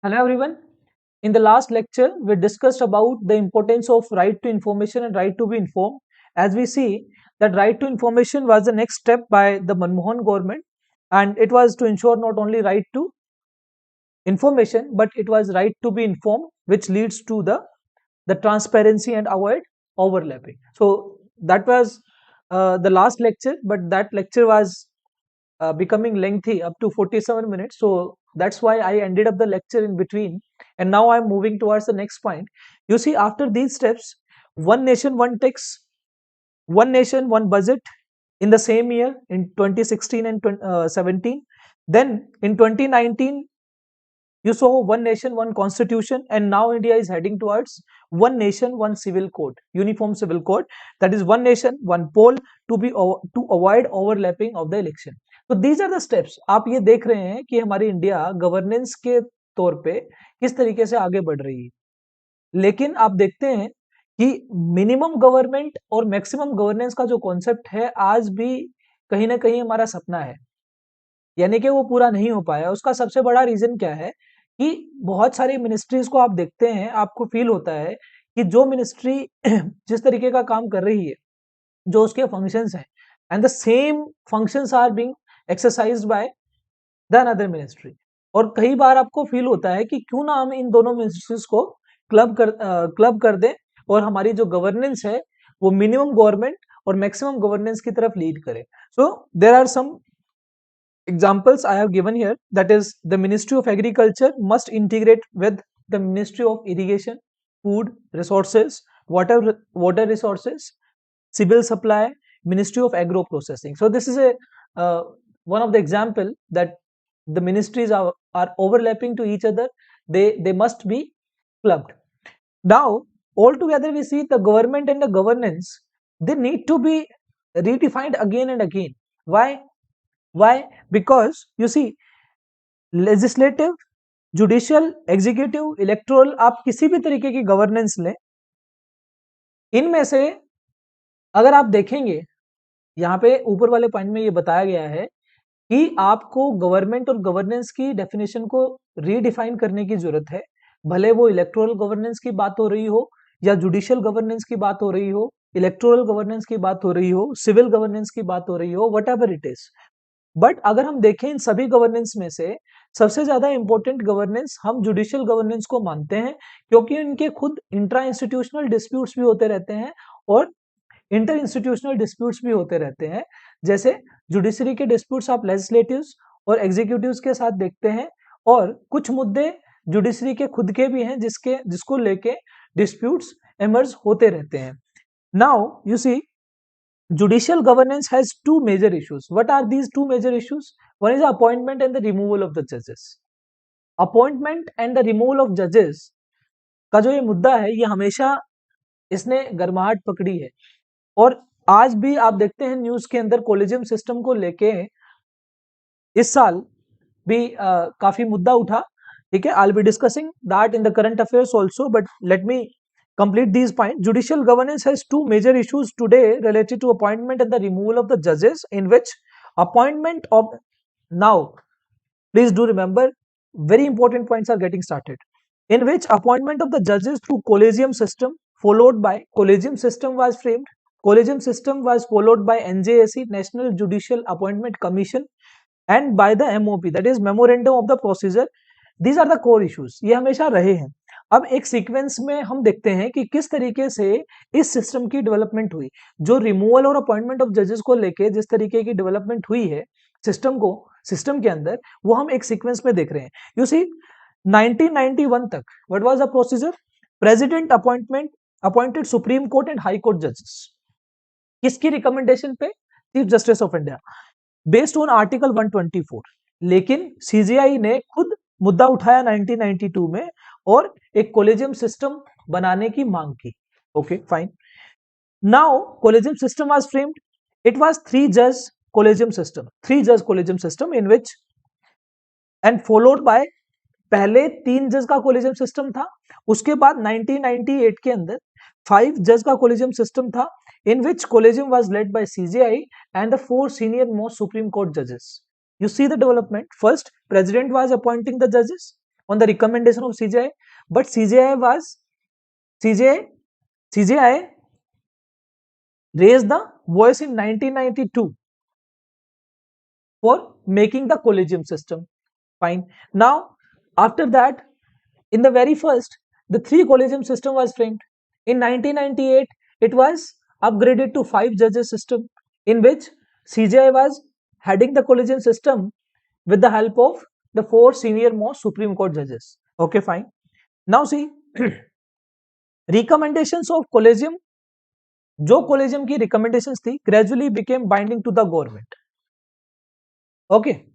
Hello everyone. In the last lecture, we discussed about the importance of right to information and right to be informed. As we see that right to information was the next step by the Manmohan government, and it was to ensure not only right to information but it was right to be informed, which leads to the transparency and avoid overlapping. So that was the last lecture, but that lecture was becoming lengthy up to 47 minutes. So that's why I ended up the lecture in between. And now I'm moving towards the next point. You see, after these steps, one nation, one tax, one nation, one budget in the same year in 2016 and 17. Then in 2019, you saw one nation, one constitution, and now India is heading towards one nation, one civil code, uniform civil code. That is one nation, one poll to avoid overlapping of the election. तो these are the steps. आप ये देख रहे हैं कि हमारी India governance के तौर पे किस तरीके से आगे बढ़ रही है. लेकिन आप देखते हैं कि मिनिमम गवर्नमेंट और मैक्सिमम गवर्नेंस का जो कॉन्सेप्ट है आज भी कहीं ना कहीं हमारा सपना है, यानी कि वो पूरा नहीं हो पाया. उसका सबसे बड़ा रीजन क्या है कि बहुत सारी मिनिस्ट्रीज को आप देखते हैं, आपको फील होता है कि जो मिनिस्ट्री जिस तरीके का काम कर रही है, जो उसके फंक्शंस हैं, and the same functions are being exercised by the another ministry. और कई बार आपको फील होता है कि क्यों ना हम इन दोनों मिनिस्ट्रीज को क्लब कर दें और हमारी जो गवर्नेंस है वो मिनिमम गवर्नमेंट और मैक्सिमम गवर्नेंस की तरफ लीड करे. So there are some examples I have given here. That is, the Ministry of Agriculture must integrate with the Ministry of Irrigation, Food Resources, Water Resources, Civil Supply, Ministry of Agro Processing. So this is a one of the example that the ministries are overlapping to each other. They must be clubbed. Now altogether we see the government and the governance, they need to be redefined again and again. Why? Because you see, legislative, judicial, executive, electoral, आप किसी भी तरीके की governance लें, इनमें से अगर आप देखेंगे, यहाँ पे ऊपर वाले पॉइंट में ये बताया गया है कि आपको गवर्नमेंट और गवर्नेंस की डेफिनेशन को रीडिफाइन करने की जरूरत है. भले वो इलेक्टोरल गवर्नेंस की बात हो रही हो, या जुडिशियल गवर्नेंस की बात हो रही हो, इलेक्टोरल गवर्नेंस की बात हो रही हो, सिविल गवर्नेंस की बात हो रही हो, what ever it is. But अगर हम देखें इन सभी गवर्नेंस में से सबसे ज्यादा इंपॉर्टेंट गवर्नेंस हम जुडिशियल गवर्नेंस को मानते हैं, क्योंकि इनके खुद इंट्रा इंस्टीट्यूशनल डिस्प्यूट्स भी होते रहते हैं और इंटर इंस्टीट्यूशनल डिस्प्यूट्स भी होते रहते हैं. जैसे जुडिशरी के डिस्प्यूट्स आप लेजिस्लेटिव्स और एग्जीक्यूटिव्स के साथ देखते हैं, और कुछ मुद्दे जुडिशरी के खुद के भी हैं जिसको लेके डिस्प्यूट्स इमर्ज होते रहते हैं. Now you see, judicial governance has two major issues. What are these two major issues? One is the appointment and the removal of the judges. Appointment and the removal of judges का जो ये मुद्दा है, ये हमेशा इसने गर्माहट पकड़ी है. और आज भी आप देखते हैं न्यूज के अंदर कोलेजियम सिस्टम को लेके इस साल भी काफी मुद्दा उठा. ठीक है, I'll be discussing that in the current affairs also, but let me complete these points. Judicial governance has two major issues today related to appointment and the removal of the judges, in which appointment of, now please do remember, very important points are getting started, in which appointment of the judges through collegium system, followed by collegium system was framed. Collegium system was followed by NJAC, National Judicial Appointment Commission, and by the MOP, that is Memorandum of the Procedure. These are the core issues. ये हमेशा रहे हैं. अब एक sequence में हम देखते हैं कि किस तरीके से इस सिस्टम की डेवलपमेंट हुई. जो रिमूवल और अपॉइंटमेंट ऑफ जजेस को लेके जिस तरीके की डेवलपमेंट हुई है सिस्टम के अंदर, वो हम एक सीक्वेंस में देख रहे हैं. यू सी, 1991 तक what was the procedure? President appointed supreme court and high court जजेस. किसकी रिकमेंडेशन पे? Chief justice of India, based on article 124. लेकिन सीजीआई ने खुद मुद्दा उठाया 1992 में और एक कोलेजियम सिस्टम बनाने की मांग की. Okay fine. Now collegium system was framed. It was 3 जज collegium system in which and followed by, पहले 3 जज का कोलेजियम सिस्टम था, उसके बाद 1998 के अंदर 5 जज का कोलेजियम सिस्टम था, in which collegium was led by CJI and the 4 senior most Supreme Court judges. You see the development. First, President was appointing the judges, on the recommendation of CJI, but CJI raised the voice in 1992 for making the collegium system. Fine. Now, after that, in the very first, the 3 collegium system was framed. In 1998, it was upgraded to 5 judges system, in which CJI was heading the collegium system with the help of the 4 senior most Supreme Court judges. Okay, fine. Now see, recommendations of collegium, जो collegium की recommendations थी, gradually became binding to the government. Okay.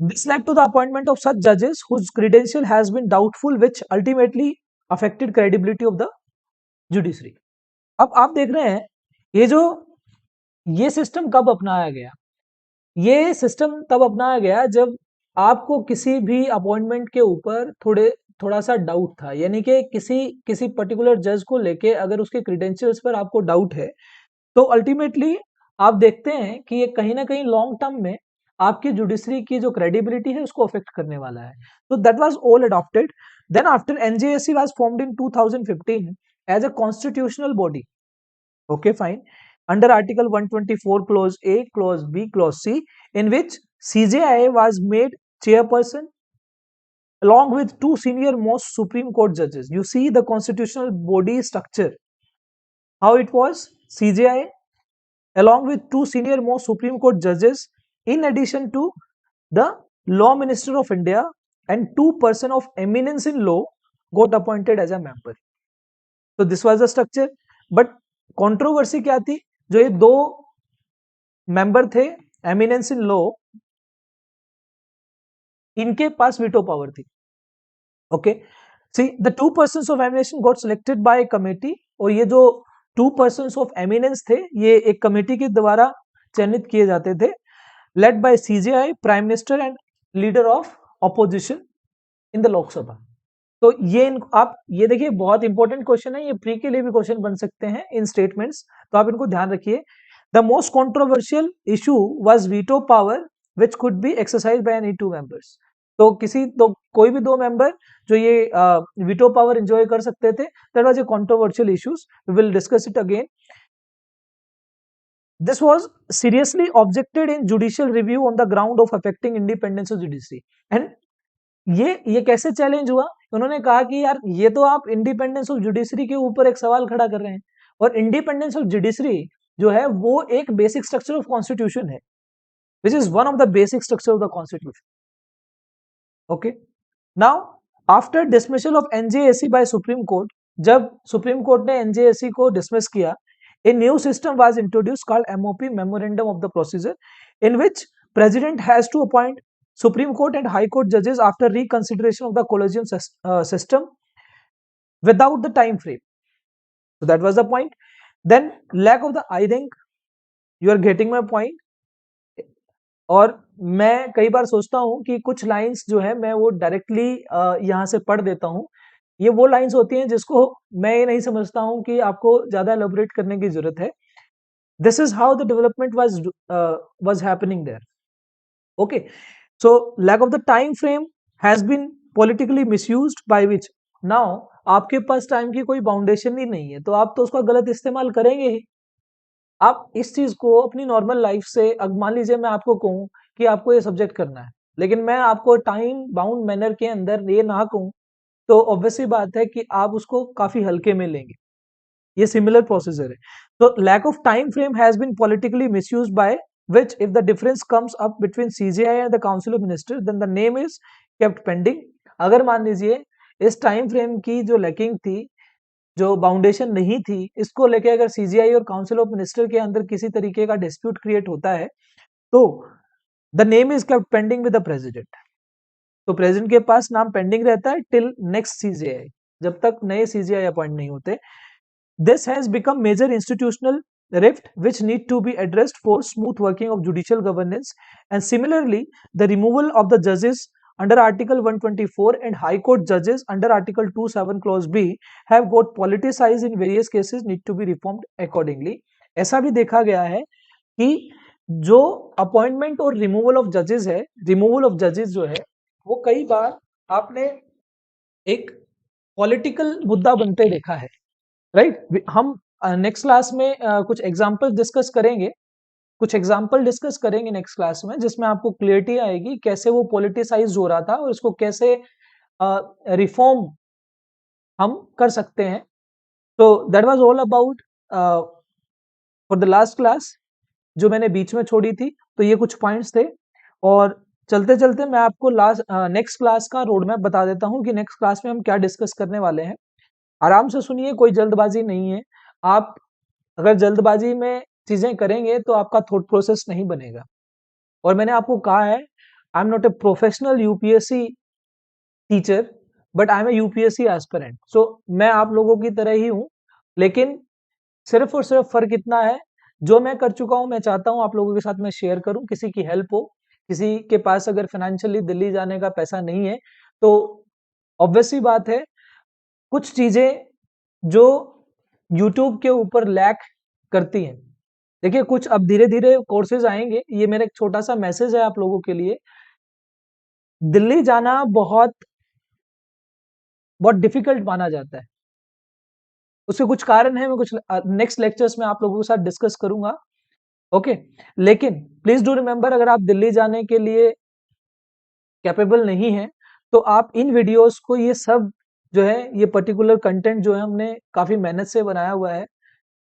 This led to the appointment of such judges whose credential has been doubtful, which ultimately affected credibility of the judiciary. अब आप देख रहे हैं ये system कब अपनाया गया? ये सिस्टम तब अपनाया गया जब आपको किसी भी अपॉइंटमेंट के ऊपर थोड़ा सा डाउट था, यानी कि किसी पर्टिकुलर जज को लेके अगर उसके क्रेडेंशियल्स पर आपको डाउट है, तो अल्टीमेटली आप देखते हैं कि ये कहीं ना कहीं लॉन्ग टर्म में आपकी जुडिशरी की जो क्रेडिबिलिटी है उसको अफेक्ट करने वाला है. तो that was all adopted. Then after NJSC was formed in 2015 as a constitutional body. Okay fine. Under Article 124 Clause A, Clause B, Clause C, in which CJI was made chairperson along with 2 senior most Supreme Court judges. You see the constitutional body structure, how it was. CJI along with 2 senior most Supreme Court judges, in addition to the Law Minister of India, and 2 persons of eminence in law got appointed as a member. So this was the structure. But controversy क्या थी? जो ये 2 member थे eminence in law, इनके पास veto power थी. Okay, see the 2 persons of eminence got selected by committee, और ये जो 2 persons ऑफ एमिनेंस थे ये एक कमेटी के द्वारा चयनित किए जाते थे, led by CJI, prime minister and leader of opposition in the Lok Sabha. तो आप ये देखिए, बहुत इंपॉर्टेंट क्वेश्चन है, ये प्री के लिए भी क्वेश्चन बन सकते हैं इन स्टेटमेंट्स, तो आप इनको ध्यान रखिए. The most controversial issue was veto power which could be exercised by any 2 members. तो कोई भी 2 मेंबर जो ये वीटो पावर एंजॉय कर सकते थे, that was a controversial issues. We will discuss it again. This was seriously objected in judicial review on the ground of affecting independence of judiciary. And ये कैसे चैलेंज हुआ? उन्होंने कहा कि यार ये तो आप इंडिपेंडेंस ऑफ जुडिशरी के ऊपर एक सवाल खड़ा कर रहे हैं, और इंडिपेंडेंस ऑफ जुडिशरी जो है वो एक बेसिक स्ट्रक्चर ऑफ कॉन्स्टिट्यूशन है, which is one of the basic structure of the constitution. Okay, now after dismissal of NJSC by Supreme Court, जब सुप्रीम कोर्ट ने NJSC को डिसमिस किया, a new system was introduce called MOP, memorandum of the procedure, in which president has to appoint Supreme Court and High Court judges after reconsideration of the collegium system without the time frame. So that was the point. Then lack of the, I think you are getting my point. और मैं कई बार सोचता हूँ कि कुछ lines जो है मैं वो डायरेक्टली यहाँ से पढ़ देता हूँ. ये वो लाइंस होती हैं जिसको मैं ये नहीं समझता हूँ कि आपको ज्यादा एलोबरेट करने की जरूरत है. This is how the development was happening there. Okay. So lack of the time frame has been politically misused, by which now आपके पास टाइम की कोई बाउंडेशन ही नहीं है, तो आप तो उसका गलत इस्तेमाल करेंगे ही. आप इस चीज को अपनी नॉर्मल लाइफ से, अब मान लीजिए मैं आपको कहूं कि आपको ये सब्जेक्ट करना है, लेकिन मैं आपको टाइम बाउंड मैनर के अंदर ये ना कहूं, तो ऑब्वियसली बात है कि आप उसको काफी हल्के में लेंगे. ये सिमिलर प्रोसीजर है. तो lack of time frame has been politically misused by which if the difference comes up between CJI and the Council of Ministers, then the name is kept pending. अगर मान लीजिए इस टाइम फ्रेम की जो lacking थी, जो बाउंडेशन नहीं थी, इसको लेके अगर CJI और काउंसिल ऑफ मिनिस्टर के अंदर किसी तरीके का डिस्प्यूट क्रिएट होता है, तो the name is kept pending with the president. तो प्रेसिडेंट के पास नाम पेंडिंग रहता है टिल नेक्स्ट CJI, जब तक नए CJI अपॉइंट नहीं होते. This has become major institutional rift which need to be addressed for smooth working of judicial governance. And similarly, the removal of the judges under Article 124 and High Court judges under Article 27 Clause B have got politicized in various cases, need to be reformed accordingly. ऐसा भी देखा गया है कि जो appointment और removal of जजेस है, रिमूवल ऑफ जजेस जो है वो कई बार आपने एक पॉलिटिकल मुद्दा बनते देखा है, राइट? हम नेक्स्ट क्लास में कुछ एग्जांपल डिस्कस करेंगे, नेक्स्ट क्लास में, जिसमें आपको क्लियरिटी आएगी कैसे वो पॉलिटिसाइज हो रहा था और इसको कैसे रिफॉर्म हम कर सकते हैं। तो that was all about for the last class जो मैंने बीच में छोड़ी थी। तो ये कुछ पॉइंट्स थे, और चलते चलते मैं आपको नेक्स्ट क्लास का रोड मैप बता देता हूँ कि नेक्स्ट क्लास में हम क्या डिस्कस करने वाले हैं। आराम से सुनिए, कोई जल्दबाजी नहीं है। आप अगर जल्दबाजी में चीजें करेंगे तो आपका थॉट प्रोसेस नहीं बनेगा। और मैंने आपको कहा है, I am not a professional UPSC teacher, but I am a UPSC aspirant. So मैं आप लोगों की तरह ही हूँ, लेकिन सिर्फ और सिर्फ फर्क इतना है, जो मैं कर चुका हूं मैं चाहता हूं आप लोगों के साथ मैं शेयर करूं, किसी की हेल्प हो। किसी के पास अगर फाइनेंशियली दिल्ली जाने का पैसा नहीं है तो ऑब्वियस सी बात है, कुछ चीजें जो यूट्यूब के ऊपर लैक करती हैं। देखिए, कुछ अब धीरे धीरे कोर्सेज आएंगे, ये मेरा एक छोटा सा मैसेज है आप लोगों के लिए। दिल्ली जाना बहुत बहुत डिफिकल्ट माना जाता है, उसके कुछ कारण है, मैं कुछ नेक्स्ट लेक्चर्स में आप लोगों के साथ डिस्कस करूंगा। ओके, लेकिन प्लीज डू रिमेंबर, अगर आप दिल्ली जाने के लिए कैपेबल नहीं है तो आप इन वीडियोस को, ये सब जो है, ये पर्टिकुलर कंटेंट जो है हमने काफी मेहनत से बनाया हुआ है,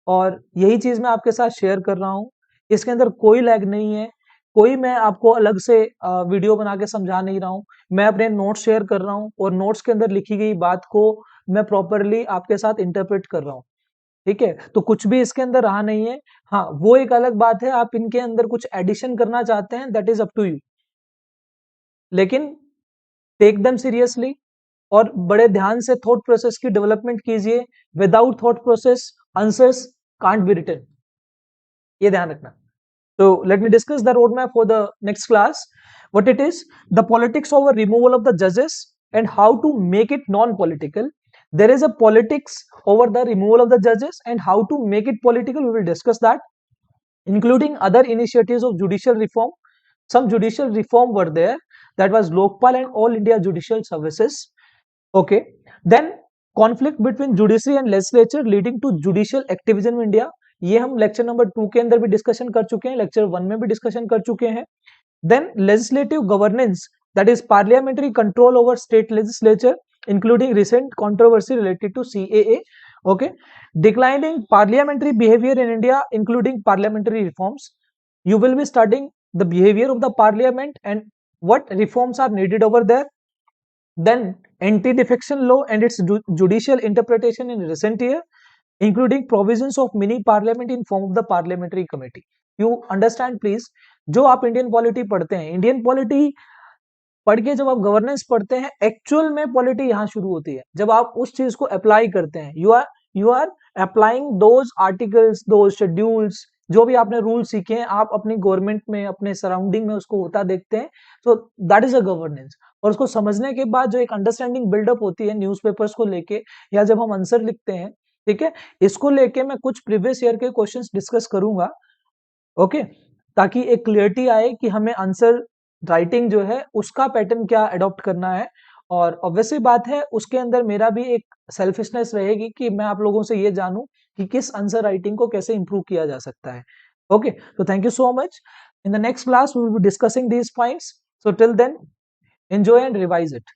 और यही चीज मैं आपके साथ शेयर कर रहा हूँ। इसके अंदर कोई लैग नहीं है, कोई मैं आपको अलग से वीडियो बना के समझा नहीं रहा हूँ। मैं अपने नोट्स शेयर कर रहा हूँ, और नोट्स के अंदर लिखी गई बात को मैं प्रॉपरली आपके साथ इंटरप्रेट कर रहा हूँ। ठीक है, तो कुछ भी इसके अंदर रहा नहीं है। हाँ, वो एक अलग बात है, आप इनके अंदर कुछ एडिशन करना चाहते हैं, that is up to you, लेकिन टेक देम सीरियसली और बड़े ध्यान से थॉट प्रोसेस की डेवलपमेंट कीजिए। Without thought process answers can't be written, ये ध्यान रखना। So let me discuss the roadmap for the next class. What it is, the politics over removal of the judges and how to make it non-political. There is a politics over the removal of the judges and how to make it political. We will discuss that, including other initiatives of judicial reform. Some judicial reform were there, that was Lokpal and All India Judicial Services. Okay, then conflict between judiciary and legislature leading to judicial activism in India. ये हम lecture number 2 के अंदर भी discussion कर चुके हैं, lecture 1 में भी डिस्कशन कर चुके हैं। Then legislative governance, that is parliamentary control over state legislature, including recent controversy related to CAA. Okay, declining parliamentary behavior in India, including parliamentary reforms. You will be studying the behavior of the parliament and what reforms are needed over there. Then anti-defection law and its judicial interpretation in recent year, including provisions of mini parliament in form of the parliamentary committee. You understand please? जो आप Indian polity पढ़ते हैं, Indian polity पढ़ के जब आप governance पढ़ते हैं, एक्चुअल में पॉलिटी यहाँ शुरू होती है जब आप उस चीज को अप्लाई करते हैं। You are applying those articles, those schedules, जो भी आपने रूल सीखे हैं, आप अपनी गवर्नमेंट में, अपने सराउंडिंग में उसको होता देखते हैं। So that is a governance. और उसको समझने के बाद जो एक अंडरस्टैंडिंग बिल्डअप होती है न्यूज़पेपर्स को लेके, या जब हम आंसर लिखते हैं, ठीक है, इसको लेके मैं कुछ प्रीवियस ईयर के क्वेश्चंस डिस्कस करूंगा। ओके, ताकि एक क्लियरिटी आए कि हमें आंसर राइटिंग जो है उसका पैटर्न क्या अडॉप्ट करना है। और ऑब्वियसली बात है, उसके अंदर मेरा भी एक सेल्फिशनेस रहेगी कि मैं आप लोगों से ये जानूं कि किस आंसर राइटिंग को कैसे इंप्रूव किया जा सकता है। ओके, तो thank you so much. In the next class we will be discussing these points. So till then, enjoy and revise it.